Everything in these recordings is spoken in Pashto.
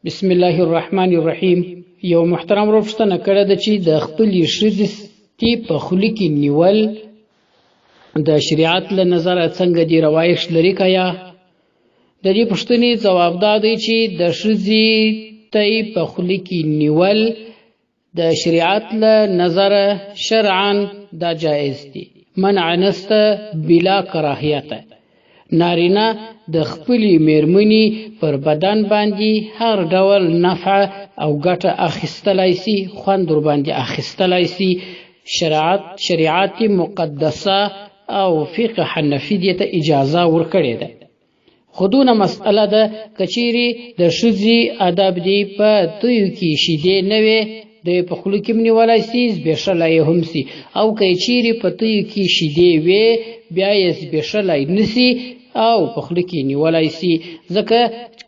بسم الله الرحمن الرحیم. یو محترم روښتنه کړه د چې د خپلې ښځې په خوله کې نیول د شریعت له نظره څنګه دی روایش لري که یا د دې پوښتنې ځواب دا دی چې د ښځې په خوله کې نیول د شریعت له نظره شرعا دا جایز دی، منع نسته بلا کراهیته. نارینه د خپلې میرمنې پر بدن باندې هر ډول نفع او ګټه اخیستلی سي، خوند ورباندې اخیستلی سي. شریعت مقدسه او فقه حنفي دې ته اجازه ورکړې ده. خو دونه مسئله ده که چیرې د ښځې ادب دی په تویو کې شیدې نه وي، د په خوله کې نیولی سي، زبېښلی یې هم سي، او که چیرې په تویو کې شیدې وي بیا یې زبېښلی نه سي او په خوله کې نیولی سي. ځکه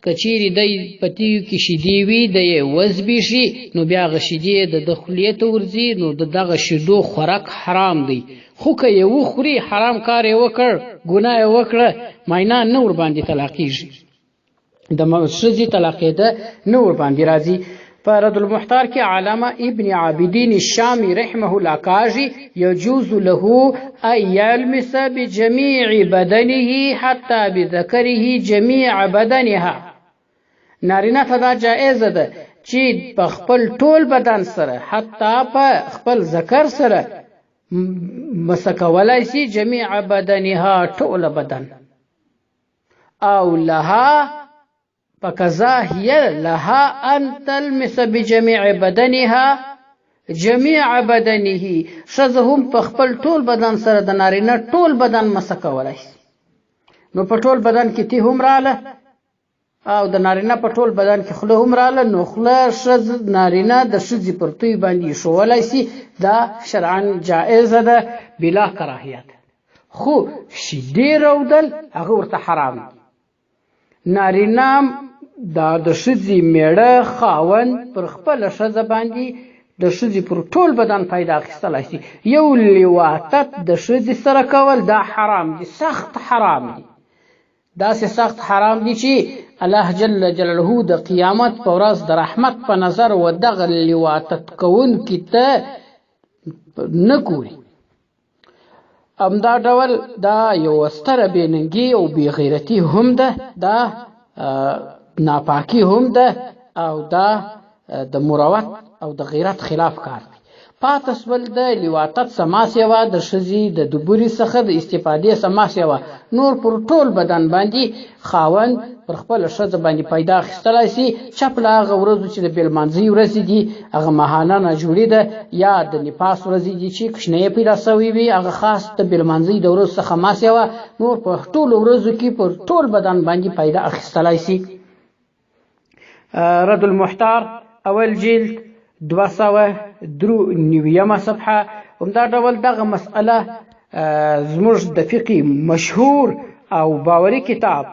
که چیرې دی په تیو کې شیدې وي د یې وزبېښي نو بیا هغه شیدې د خولې ته ورځي، نو د دغه شیدو خوراک حرام دی. خو که یې وخوري حرام کار یې وکړ، ګناه یې وکړه، معنا نه ورباندې طلاقېږي، د ښځې طلاقېده نه ورباندې راځي. په رد المحتار کې علامه ابن عابدین الشامی رحمه الله کاږي یجوز له ان یلمس بجمیع بدنه حتی بذکره جمیع بدنها. نارینه ته دا جایزه ده چې په خپل ټول بدن سره حتی په خپل ذکر سره مسکولی سي جمیع بدنها ټول بدن. او لها فکذا هي لها ان تلمس بجميع بدنها جميع بدنه. ښځه هم په خپل ټول بدن سره د نارینه ټول بدن مسه کولی شي. نو په ټول بدن کې تی هم رااله او د نارینه په ټول بدن کې خوله هم رااله، نو خوله نارینه د ښځې پر توی باندې ایښولی سي، دا شرعا جایزه ده بلا کراهیت. خو شیدې رودل هغه ورته حرام دي. نارینه دا د ښځې میړه خاوند پر خپله ښځه باندې د ښځې پر ټول بدن پیدا اخیستلی سي. یو لواطت د ښځې سره کول دا حرام دي، سخت حرام دي، داسې سخت حرام دي چې الله جل جلاله د قیامت په ورځ د رحمت په نظر و دغه لواطت کوونکي ته نه ګوري. همدا ډول دا یو ستره بېننګي او بېغیرتي هم ده، دا ناپاکي هم ده، او دا د مروت او د غیرت خلاف کار دی. پاته سول د لواطت سما سیوه د ښځې د دبوري څخه د استفادې سما سیوه نور پر ټول بدن باندې خاوند پر خپله ښځه باندې پیدا اخیستلی سي. چپ له هغه ورځو چې د بېلمانځۍ ورځې دي هغه ماهانه ناجوړي ده، یا د نفاس ورځې دي چې کوچنۍ پیدا سوی وي هغه خاص د بېلمانځۍ د ورځو څخه ما سیوه نور په ټولو ورځو کې پر ټول بدن باندې پیدا اخیستلی سي. رد المحتار اول جلد 293 صفحه. همدا ډول دغه مسئله زموږ د فقه مشهور او باوري کتاب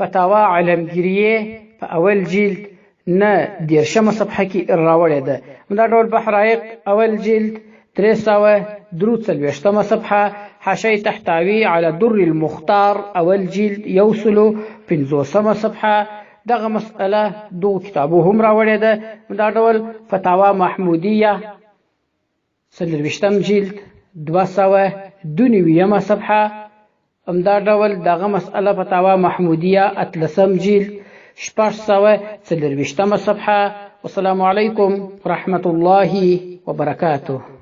فتاوا علمگیریه په اول جلد 9 صفحه کې راوړې ده. همدا ډول بحرایق اول جلد 343 صفحه. حاشیه تحتوی على در المختار اول جلد 150 صفحه. دغه مسئله دو کتابو هم راوړې ده. دا ډول فتاوا محمودیه 24 جلد 292 صفحه. همدا ډول دغه مسئله فتاوا محمودیه 13 جلد 624 صفحه. والسلام علیکم ورحمة الله وبرکاته.